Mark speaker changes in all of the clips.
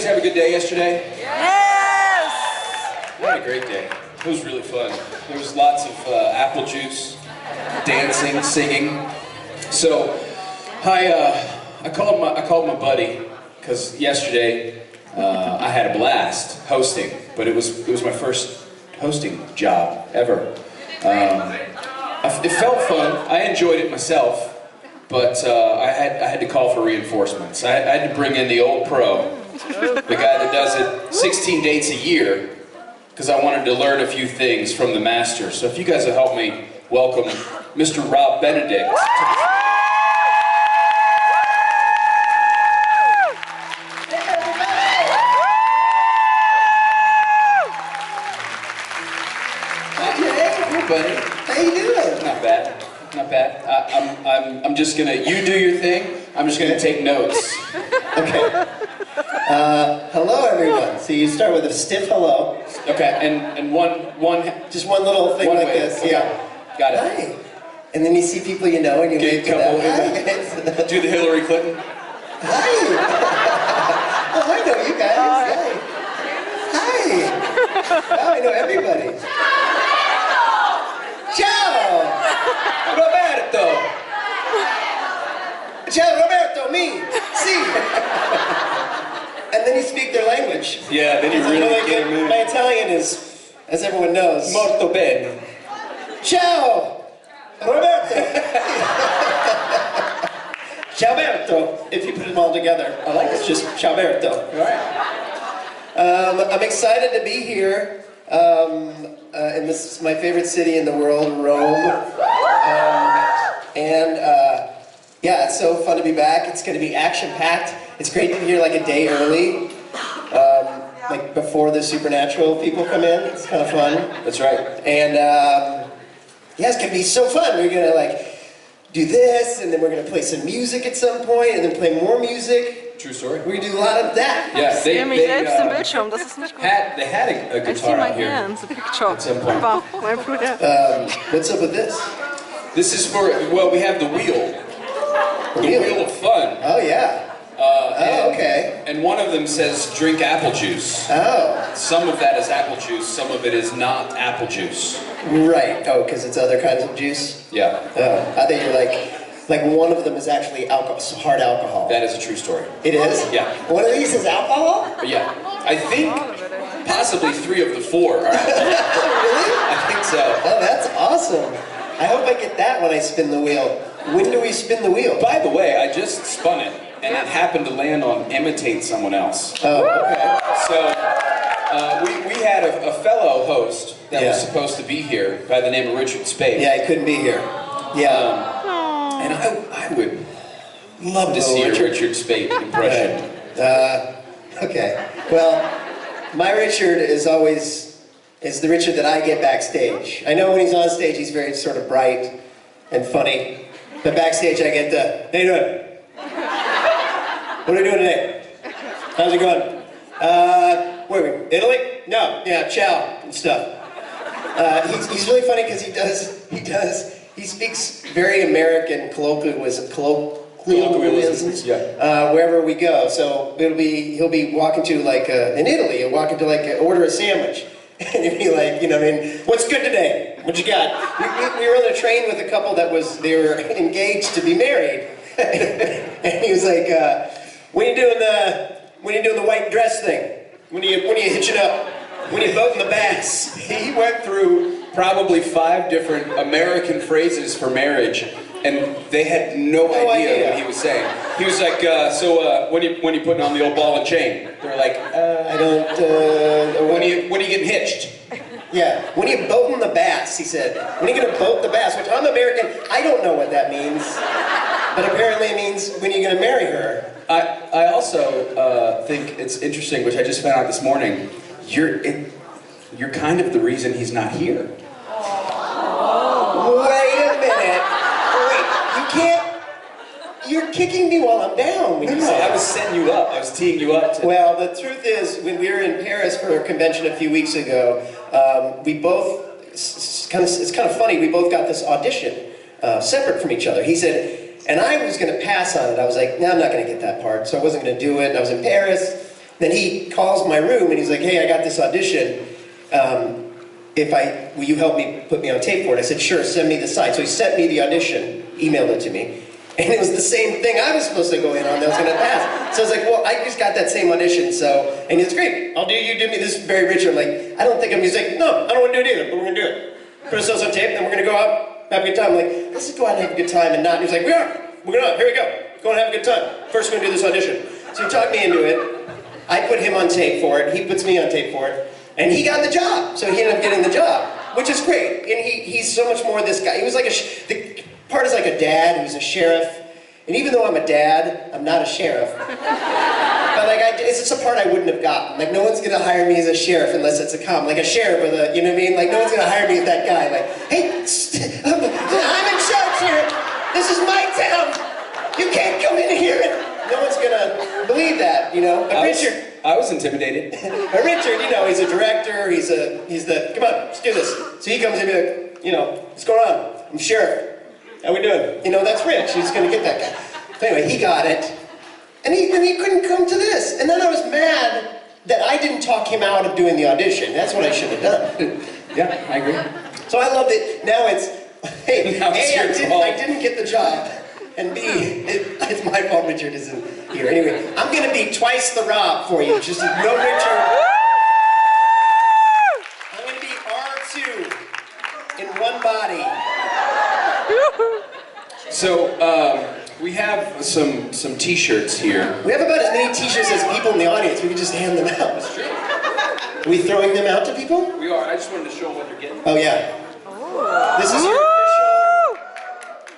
Speaker 1: have a good day yesterday?
Speaker 2: Yes!
Speaker 1: I had a great day. It was really fun. There was lots of apple juice, dancing, singing. So, I called my buddy because yesterday I had a blast hosting, but it was my first hosting job ever. It felt fun. I enjoyed it myself. But I had to call for reinforcements. I had to bring in the old pro, the guy that does it 16 dates a year, because I wanted to learn a few things from the master. So if you guys will help me welcome Mr. Benedict. Hey buddy, how you doing? Not bad. Not bad. I'm just gonna, you do your thing, I'm just gonna take notes.
Speaker 3: Okay. Hello everyone. So you start with a stiff hello.
Speaker 1: Okay, and
Speaker 3: just one little thing like this.
Speaker 1: Okay.
Speaker 3: Yeah.
Speaker 1: Got it.
Speaker 3: Hi. And then you see people you know and you wave to them. Hi.
Speaker 1: Do the Hillary Clinton.
Speaker 3: Hi. Oh, I know you guys. Hi. Now I know everybody. Ciao.
Speaker 1: Roberto!
Speaker 3: Ciao Roberto, me, si. And then you speak their language.
Speaker 1: Yeah, then you really get a mood.
Speaker 3: My Italian is, as everyone knows,
Speaker 1: molto bene.
Speaker 3: Ciao Roberto. Ciaoberto, if you put them all together. I like it, just Ciaoberto. All right. I'm excited to be here. And this is my favorite city in the world, Rome. Yeah, it's so fun to be back. It's going to be action-packed. It's great to be here like a day early, like before the supernatural people come in. It's kind of fun.
Speaker 1: That's right.
Speaker 3: And yeah, it's going to be so fun. We're going to like do this, and then we're going to play some music at some point, and then play more music.
Speaker 1: True story.
Speaker 3: We do a lot of that.
Speaker 1: Yeah,
Speaker 2: Ich sehe mich selbst im Bildschirm, das ist nicht gut.
Speaker 1: they had a
Speaker 2: I see
Speaker 1: guitar
Speaker 2: my
Speaker 1: out here.
Speaker 2: hands, a picture.
Speaker 1: At some point.
Speaker 2: Wow, mein Bruder.
Speaker 3: What's up with this?
Speaker 1: This is for, well, we have the wheel. The wheel of fun.
Speaker 3: Oh, yeah. Okay.
Speaker 1: And one of them says drink apple juice.
Speaker 3: Oh.
Speaker 1: Some of that is apple juice, some of it is not apple juice.
Speaker 3: Right. Oh, because it's other kinds of juice?
Speaker 1: Yeah.
Speaker 3: Oh, I think you're like one of them is actually alcohol, hard alcohol.
Speaker 1: That is a true story.
Speaker 3: It is?
Speaker 1: Yeah.
Speaker 3: One of these is alcohol?
Speaker 1: Yeah. I think possibly 3 of the 4 are alcohol.
Speaker 3: Really?
Speaker 1: I think so.
Speaker 3: Oh, that's awesome. I hope I get that when I spin the wheel. When do we spin the wheel?
Speaker 1: By the way, I just spun it, and it happened to land on imitate someone else.
Speaker 3: Oh, okay.
Speaker 1: So, we had a fellow host that was supposed to be here by the name of Richard Spade.
Speaker 3: Yeah, I couldn't be here. Yeah.
Speaker 1: And I would love to see a Richard Spade impression.
Speaker 3: Okay. Well, my Richard is the Richard that I get backstage. I know when he's on stage, he's very sort of bright and funny. But backstage, I get the, how you doing? What are we doing today? How's it going? Where are we? Italy? No. Yeah, ciao and stuff. He's really funny because he speaks very American colloquialisms wherever we go. So he'll be walking to like in Italy, he'll walk into like order a sandwich, and he'll be like, you know, I mean, what's good today? What you got? We were on a train with a couple they were engaged to be married, and he was like, when you doing the white dress thing? When you hitching up? When you boating the bass?
Speaker 1: He went through probably 5 different American phrases for marriage, and they had no idea what he was saying. He was like, so when you putting on the old ball and chain? They're like,
Speaker 3: I don't.
Speaker 1: When you getting hitched?
Speaker 3: Yeah, when you boating the bass, he said. When are you gonna boat the bass? Which I'm American, I don't know what that means, but apparently it means when you're gonna marry her.
Speaker 1: I also think it's interesting, which I just found out this morning. You're kind of the reason he's not here.
Speaker 3: Wait a minute. Wait, you can't. You're kicking me while I'm down. When you say
Speaker 1: I was setting you up. I was teeing you up.
Speaker 3: Well, the truth is, when we were in Paris for a convention a few weeks ago, we both. It's kind of funny. We both got this audition separate from each other. He said, and I was going to pass on it. I was like, no, I'm not going to get that part. So I wasn't going to do it. And I was in Paris. Then he calls my room and he's like, hey, I got this audition. Will you help me put me on tape for it? I said, sure, send me the site. So he sent me the audition, emailed it to me. And it was the same thing I was supposed to go in on that was going to pass. So I was like, well, I just got that same audition, so, and it's great. You do me, this is very Richard. I'm like, I don't think I'm, he's like, no, I don't want to do it either, but we're going to do it. Put ourselves on tape, and then we're going to go out, have a good time. I'm like, let's just go out and have a good time and not. And he's like, we're going to, here we go. Go and have a good time. First we're going to do this audition. So he talked me into it. I put him on tape for it, he puts me on tape for it, and he got the job. So he ended up getting the job, which is great. And he's so much more this guy. He was like the part is like a dad who's a sheriff. And even though I'm a dad, I'm not a sheriff. But like, it's just a part I wouldn't have gotten. Like, no one's gonna hire me as a sheriff unless it's a cop. Like a sheriff or you know what I mean? Like, no one's gonna hire me as that guy. Like, hey, I'm in charge here. This is my town. You can't come in here. And no one's gonna believe that, you know? But Richard,
Speaker 1: I was intimidated.
Speaker 3: But Richard, you know, he's a director. He's the, come on, let's do this. So he comes in and be like, you know, what's going on? I'm sheriff. How we doing? You know, that's Rich. He's gonna get that guy. So anyway, he got it. And he couldn't come to this. And then I was mad that I didn't talk him out of doing the audition. That's what I should have done.
Speaker 1: Yeah, I agree.
Speaker 3: So I loved it. Now it's, hey,
Speaker 1: now it's
Speaker 3: I didn't get the job. And B, it's my fault Richard isn't here. Anyway, I'm gonna be twice the Rob for you. Just no Richard. I'm gonna be R2 in one body.
Speaker 1: So, we have some t-shirts here.
Speaker 3: We have about as many t-shirts as people in the audience. We could just hand them out. That's true. Are we throwing them out to people?
Speaker 1: We are. I just wanted to show them what they're getting.
Speaker 3: Oh, yeah. This is your official.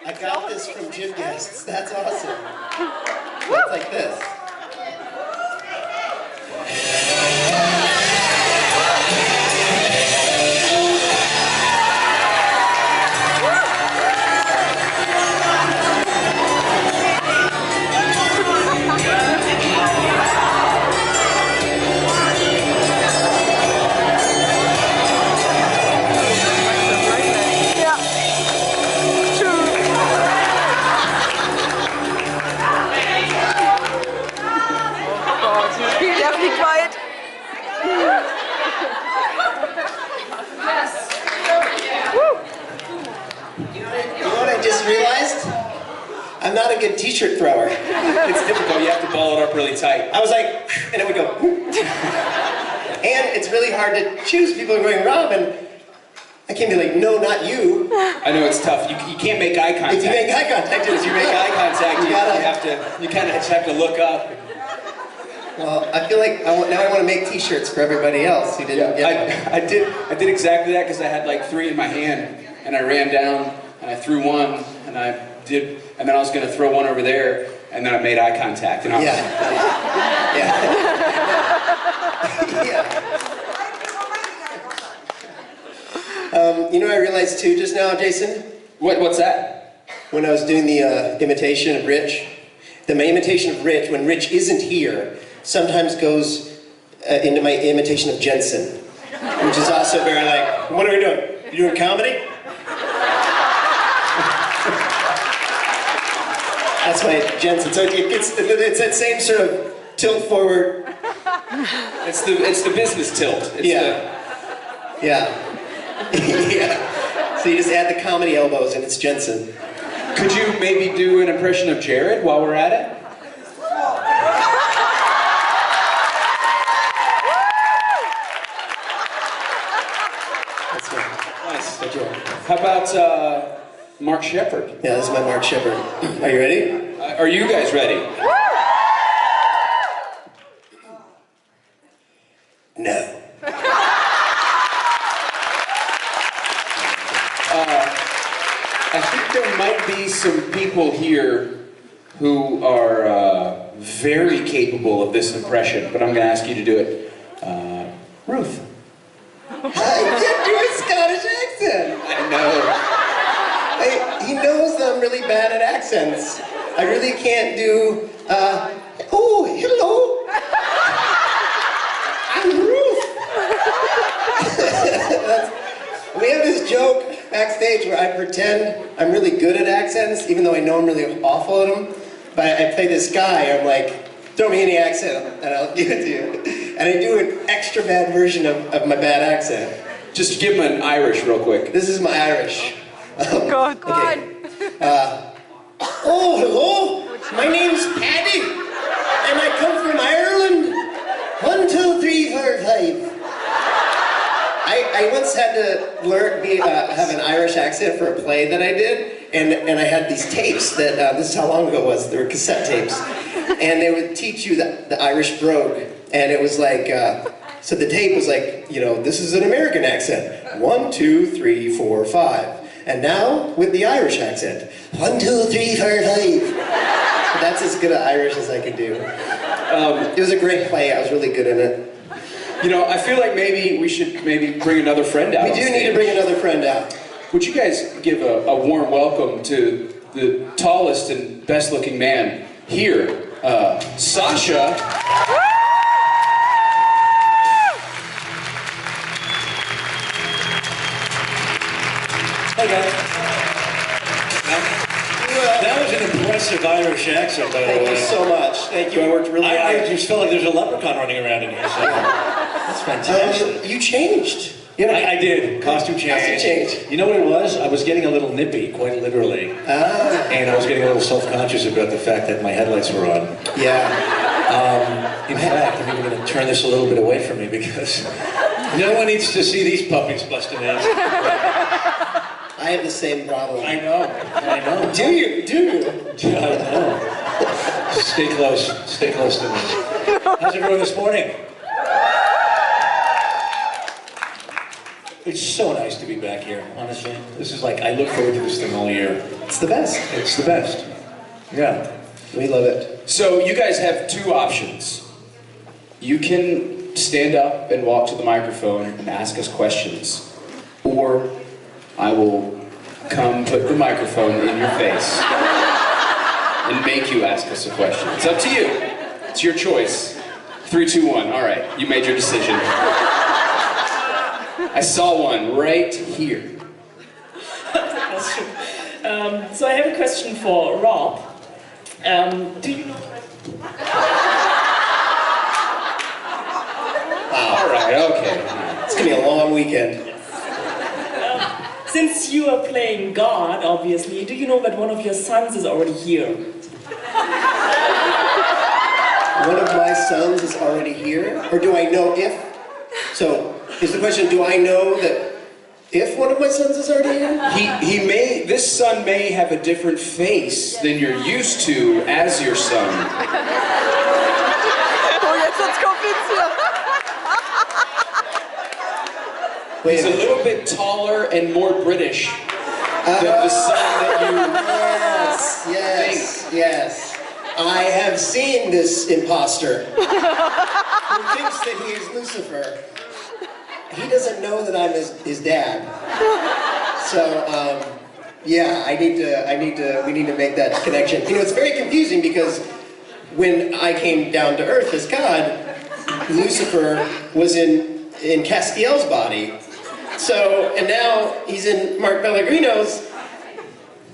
Speaker 3: I got this from JIB Guests. That's awesome. It's like this. I'm not a good t-shirt thrower.
Speaker 1: It's difficult, you have to ball it up really tight.
Speaker 3: I was like, and it would go, and it's really hard to choose. People are going, Rob, and I can't be like, no, not you.
Speaker 1: I know it's tough. You can't make eye contact.
Speaker 3: If you make eye contact,
Speaker 1: if you make eye contact, you kind of just have to look up.
Speaker 3: Well, I feel like now I want to make t-shirts for everybody else who didn't get
Speaker 1: I did exactly that because I had like 3 in my hand, and I ran down, and I threw one, and and then I was going to throw one over there, and then I made eye contact. And I was
Speaker 3: You know what I realized too just now, Jason?
Speaker 1: What's that?
Speaker 3: When I was doing the imitation of Rich, my imitation of Rich, when Rich isn't here, sometimes goes into my imitation of Jensen, which is also very like, what are we doing? You doing comedy? That's my Jensen. So it's that same sort of tilt forward.
Speaker 1: It's the business tilt.
Speaker 3: Yeah. So you just add the comedy elbows and it's Jensen.
Speaker 1: Could you maybe do an impression of Jared while we're at it?
Speaker 3: That's right.
Speaker 1: Nice. How about Mark Shepard?
Speaker 3: Yeah, this is my Mark Shepard. Are you ready?
Speaker 1: Are you guys ready?
Speaker 3: No.
Speaker 1: I think there might be some people here who are very capable of this impression, but I'm going to ask you to do it. Ruth.
Speaker 3: I can't do a Scottish accent.
Speaker 1: I know.
Speaker 3: He knows that I'm really bad at accents. I really can't do, oh, hello. I'm Ruth. We have this joke backstage where I pretend I'm really good at accents, even though I know I'm really awful at them. But I play this guy, I'm like, throw me any accent and I'll give it to you. And I do an extra bad version of my bad accent.
Speaker 1: Just give him an Irish real quick.
Speaker 3: This is my Irish.
Speaker 2: God.
Speaker 3: Okay. Oh, hello. My name's Paddy, and I come from Ireland. 1, 2, 3, 4, 5. I once had to learn have an Irish accent for a play that I did, and I had these tapes that this is how long ago it was. They were cassette tapes, and they would teach you the Irish brogue, and it was like. So the tape was like, you know, this is an American accent. 1, 2, 3, 4, 5. And now with the Irish accent. 1, 2, 3, 4, 5. That's as good an Irish as I could do. It was a great play. I was really good in it.
Speaker 1: You know, I feel like maybe we should bring another friend out.
Speaker 3: We do need to bring another friend out.
Speaker 1: Would you guys give a warm welcome to the tallest and best looking man here, Sasha.
Speaker 4: Hey guys. That was an impressive Irish accent, by the way.
Speaker 3: Thank you so much. Thank you. I worked really hard.
Speaker 4: I just felt like there's a leprechaun running around in here. So.
Speaker 3: That's fantastic. You changed.
Speaker 4: I did. Costume change. You know what it was? I was getting a little nippy, quite literally. And I was getting a little self-conscious about the fact that my headlights were on.
Speaker 3: Yeah.
Speaker 4: In fact, I'm even going to turn this a little bit away from me because no one needs to see these puppies busting ass.
Speaker 3: I have the same problem.
Speaker 4: I know.
Speaker 3: Do you?
Speaker 4: I know. Stay close to me. How's everyone this morning? It's so nice to be back here, honestly. This is like, I look forward to this thing all year.
Speaker 3: It's the best.
Speaker 4: It's the best. Yeah.
Speaker 3: We love it.
Speaker 1: So you guys have two options. You can stand up and walk to the microphone and ask us questions, or I will come put the microphone in your face and make you ask us a question. It's up to you. It's your choice. 3, 2, 1. All right, you made your decision. I saw one right here.
Speaker 5: That's true. So I have a question for Rob. Do you know?
Speaker 1: All right, okay.
Speaker 3: It's gonna be a long weekend.
Speaker 5: Since you are playing God, obviously, do you know that one of your sons is already here?
Speaker 3: One of my sons is already here, or do I know if? So, is the question, do I know that if one of my sons is already here?
Speaker 1: This son may have a different face than you're used to as your son.
Speaker 2: Oh, jetzt wird's kompliziert.
Speaker 1: He's a little bit taller and more British than the son that you
Speaker 3: Yes. I have seen this imposter who thinks that he is Lucifer. He doesn't know that I'm his dad. So, yeah, we need to make that connection. You know, it's very confusing because when I came down to earth as God, Lucifer was in Castiel's body. So, and now he's in Mark Pellegrino's.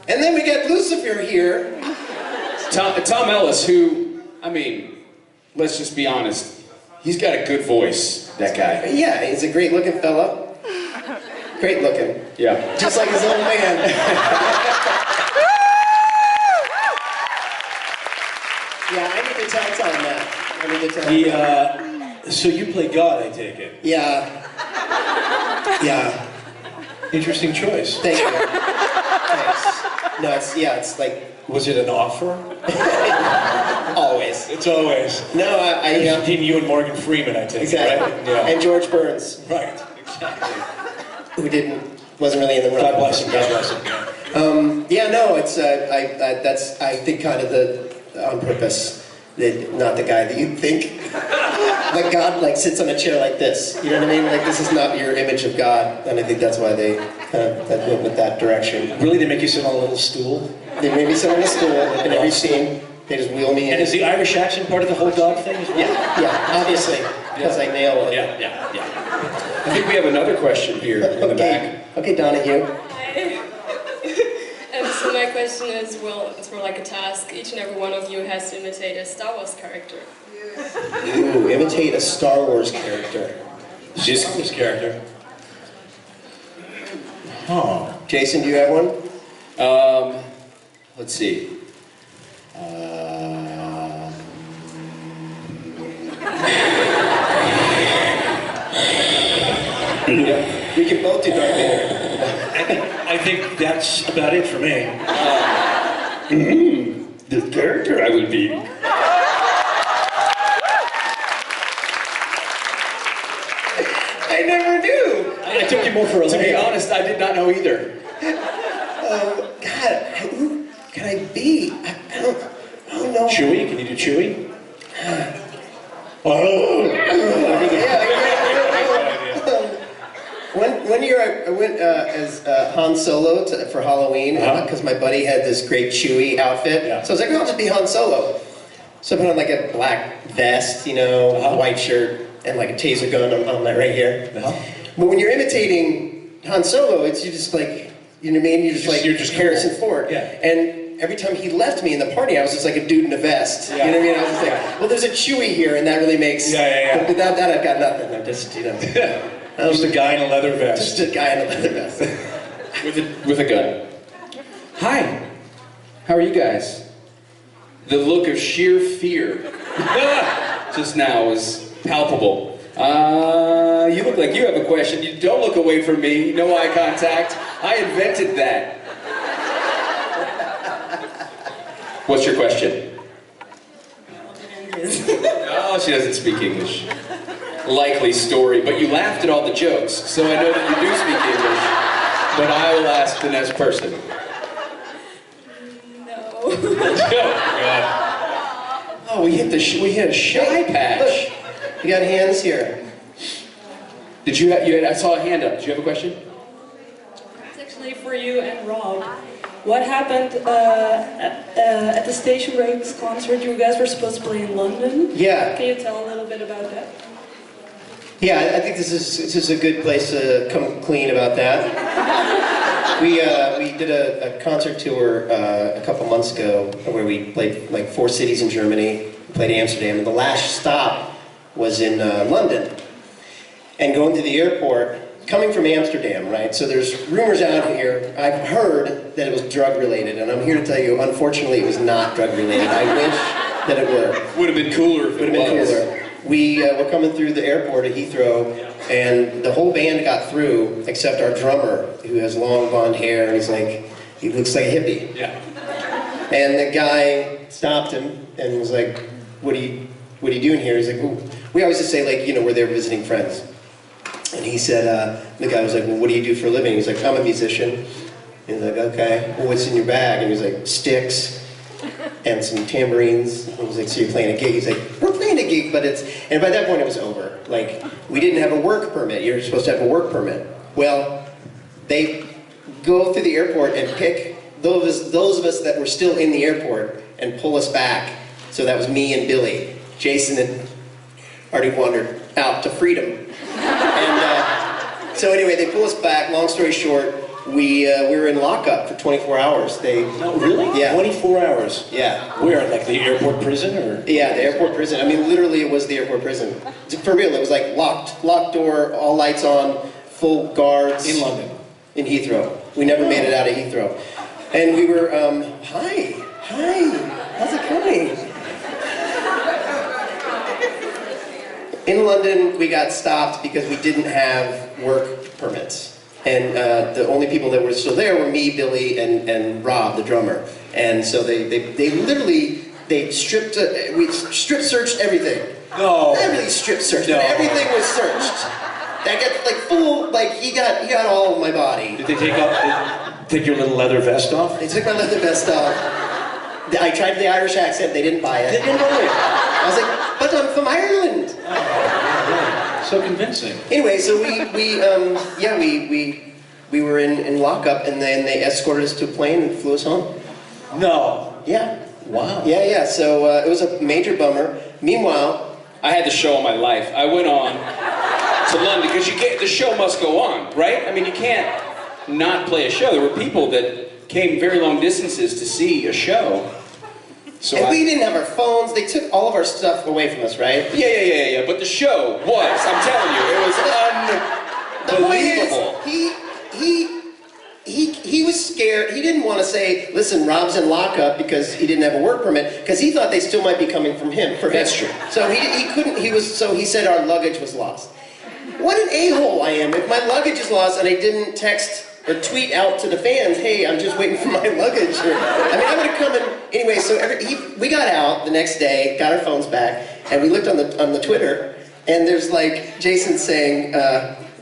Speaker 3: And then we get Lucifer here.
Speaker 1: Tom Ellis, who, I mean, let's just be honest, he's got a good voice, that guy.
Speaker 3: Yeah, he's a great looking fella. Great looking.
Speaker 1: Yeah.
Speaker 3: Just like his old man. Yeah, I need to tell Tom that. I need to tell him.
Speaker 4: So you play God, I take it?
Speaker 3: Yeah. Yeah.
Speaker 4: Interesting choice.
Speaker 3: Thank you. Thanks. No, it's like...
Speaker 4: Was it an offer?
Speaker 3: Always.
Speaker 4: It's always.
Speaker 3: No, I
Speaker 4: Between you and Morgan Freeman, I take
Speaker 3: exactly.
Speaker 4: it, right? Yeah.
Speaker 3: And George Burns.
Speaker 4: Right, exactly.
Speaker 3: Who wasn't really in the room.
Speaker 4: God bless him, God bless him.
Speaker 3: Yeah, no, it's, that's, I think, kind of on purpose. Not the guy that you'd think. Like God, like, sits on a chair like this. You know what I mean? Like, this is not your image of God. And I think that's why they kind of went with that direction.
Speaker 4: Really, they make you sit on a little stool?
Speaker 3: They made me sit on a stool in every scene. They just wheel me in.
Speaker 4: And is the Irish accent part of the whole God thing as well?
Speaker 3: Yeah, obviously. Because I nail it.
Speaker 4: Yeah.
Speaker 1: I think we have another question here in the back.
Speaker 3: Okay, Donahue.
Speaker 6: So my question is, well, it's more like a task. Each and every one of you has to imitate a Star Wars character.
Speaker 3: Ooh, imitate a Star Wars character.
Speaker 4: Just this character. Huh.
Speaker 3: Jason, do you have one?
Speaker 1: Let's see.
Speaker 3: We can both do Darth Vader.
Speaker 4: I think that's about it for me.
Speaker 1: The character I would be.
Speaker 3: I never knew.
Speaker 4: I took you more for a
Speaker 1: To be
Speaker 4: layup.
Speaker 1: honest, I did not know either.
Speaker 3: God, who can I be? I don't know.
Speaker 4: Chewie? Can you do Chewie?
Speaker 3: One year I went as Han Solo for Halloween because my buddy had this great Chewie outfit.
Speaker 4: Yeah.
Speaker 3: So I was like, I'll just be Han Solo. So I put on like a black vest, you know, white shirt, and like a taser gun on that right here. But when you're imitating Han Solo, it's you just like, you know what I mean? You're just Harrison Ford.
Speaker 4: Yeah.
Speaker 3: And every time he left me in the party, I was just like a dude in a vest. You know what I mean? I was just like, well, there's a Chewie here, and that really makes. But without that, I've got nothing. I'm just, you know.
Speaker 4: Just a guy in a leather vest.
Speaker 3: Just a guy in a leather vest.
Speaker 1: With a gun. Hi. How are you guys? The look of sheer fear just now was palpable. You look like you have a question. You don't look away from me. No eye contact. I invented that. What's your question? Oh, she doesn't speak English. Likely story, but you laughed at all the jokes, so I know that you do speak English. But I will ask the next person.
Speaker 6: No.
Speaker 1: Oh, we hit a shy patch.
Speaker 3: Look, you got hands here.
Speaker 1: Did you had? I saw a hand up. Did you have a question?
Speaker 5: It's actually for you and Rob. What happened at the Station Breaks concert? You guys were supposed to play in London.
Speaker 3: Yeah.
Speaker 5: Can you tell a little bit about that?
Speaker 3: Yeah, I think this is a good place to come clean about that. We did a concert tour a couple months ago where we played like 4 cities in Germany, we played Amsterdam, and the last stop was in London. And going to the airport, coming from Amsterdam, right? So there's rumors out here. I've heard that it was drug related, and I'm here to tell you, unfortunately, it was not drug related. I wish that it were.
Speaker 1: Would have been cooler if it was.
Speaker 3: We were coming through the airport at Heathrow, and the whole band got through except our drummer, who has long blonde hair, and he looks like a hippie.
Speaker 1: Yeah.
Speaker 3: And the guy stopped him and was like, what are you doing here? He's like, well, we always just say, like, you know, we're there visiting friends. And he said, the guy was like, well, what do you do for a living? He's like, I'm a musician. And he's like, okay, well, what's in your bag? And he's like, sticks and some tambourines. And he's like, so you're playing a gig? He's like, we're playing a gig, but and by that point it was over. Like, we didn't have a work permit. You're supposed to have a work permit. Well, they go through the airport and pick those of us that were still in the airport and pull us back. So that was me and Billy. Jason had already wandered out to freedom. And so anyway, they pull us back. Long story short, we were in lockup for 24 hours.
Speaker 4: No, really?
Speaker 3: Yeah.
Speaker 4: 24 hours?
Speaker 3: Yeah.
Speaker 4: Where, like the airport prison, or?
Speaker 3: Yeah, the airport prison. I mean, literally, it was the airport prison. For real, it was like locked door, all lights on, full guards.
Speaker 4: In London?
Speaker 3: In Heathrow. We never made it out of Heathrow. And we were, hi, how's it going? In London, we got stopped because we didn't have work permits. And the only people that were still there were me, Billy, and Rob, the drummer. And so they literally, we strip searched everything.
Speaker 4: No.
Speaker 3: Not really strip searched,
Speaker 4: No.
Speaker 3: but everything was searched. I got like full, like he got all of my body.
Speaker 4: Did they take your little leather vest off?
Speaker 3: They took my leather vest off. I tried the Irish accent, they didn't buy it.
Speaker 4: They didn't buy it.
Speaker 3: I was like, but I'm from Ireland.
Speaker 4: So convincing.
Speaker 3: Anyway, so we were in lockup, and then they escorted us to a plane and flew us home.
Speaker 4: No.
Speaker 3: Yeah.
Speaker 4: Wow.
Speaker 3: Yeah. So it was a major bummer. Meanwhile,
Speaker 1: I had the show of my life. I went on to London because the show must go on, right? I mean, you can't not play a show. There were people that came very long distances to see a show. So
Speaker 3: And we didn't have our phones. They took all of our stuff away from us, right?
Speaker 1: Yeah. But the show was, I'm telling you, it was unbelievable.
Speaker 3: The point is, he was scared. He didn't want to say, listen, Rob's in lockup because he didn't have a work permit, because he thought they still might be coming from him.
Speaker 1: That's true.
Speaker 3: So he couldn't, so he said our luggage was lost. What an a-hole I am. If my luggage is lost and I didn't text or tweet out to the fans, hey, I'm just waiting for my luggage. I would have come in, anyway, so we got out the next day, got our phones back, and we looked on the Twitter, and there's like Jason saying,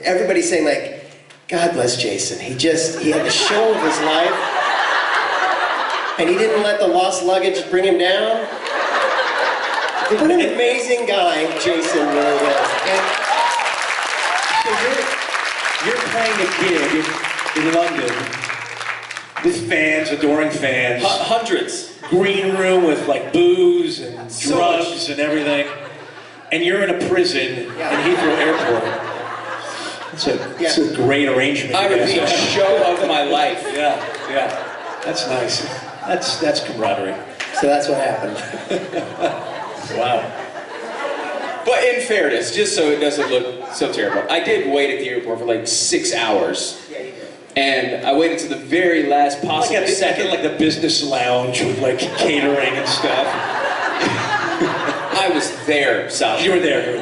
Speaker 3: everybody's saying like, God bless Jason. He had the show of his life, and he didn't let the lost luggage bring him down. What an amazing guy Jason really was.
Speaker 4: So you're playing a gig in London with fans, adoring fans.
Speaker 1: Hundreds.
Speaker 4: Green room with like booze and
Speaker 1: So
Speaker 4: drugs
Speaker 1: much.
Speaker 4: and everything. And you're in a prison in Heathrow Airport. It's a great arrangement.
Speaker 1: I would be a show of my life.
Speaker 4: Yeah. That's nice. That's camaraderie.
Speaker 3: So that's what happened.
Speaker 4: Wow.
Speaker 1: But in fairness, just so it doesn't look so terrible, I did wait at the airport for like 6 hours.
Speaker 3: Yeah, you did.
Speaker 1: And I waited to the very last possible second.
Speaker 4: Like the business lounge with like catering and stuff.
Speaker 1: I was there, Sasha.
Speaker 4: You were there.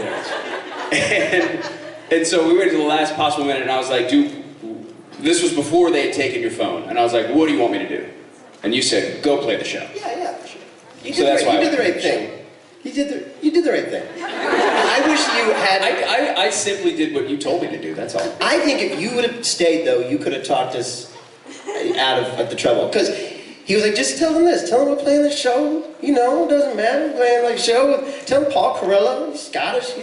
Speaker 1: And so we waited to the last possible minute, and I was like, dude, this was before they had taken your phone. And I was like, what do you want me to do? And you said, go play the show.
Speaker 3: Yeah, for sure. You
Speaker 1: So that's why
Speaker 3: did the right thing. You did the right thing. I wish you had.
Speaker 1: I simply did what you told me to do, that's all.
Speaker 3: I think if you would have stayed, though, you could have talked us out of the trouble. Because he was like, just tell them this. Tell them we're playing the show. You know, it doesn't matter. We're playing like a show. Tell them Paul Carello. He's Scottish.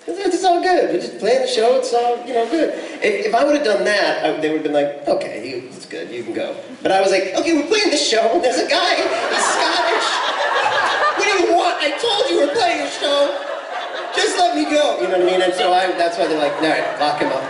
Speaker 3: It's all good. We're just playing the show. It's all, good. If I would have done that, they would have been like, okay, it's good. You can go. But I was like, okay, we're playing the show. There's a guy. He's Scottish. What do you want? I told you we're playing a show. Just let me go. You know what I mean? And so that's why they're like, all right, lock him up.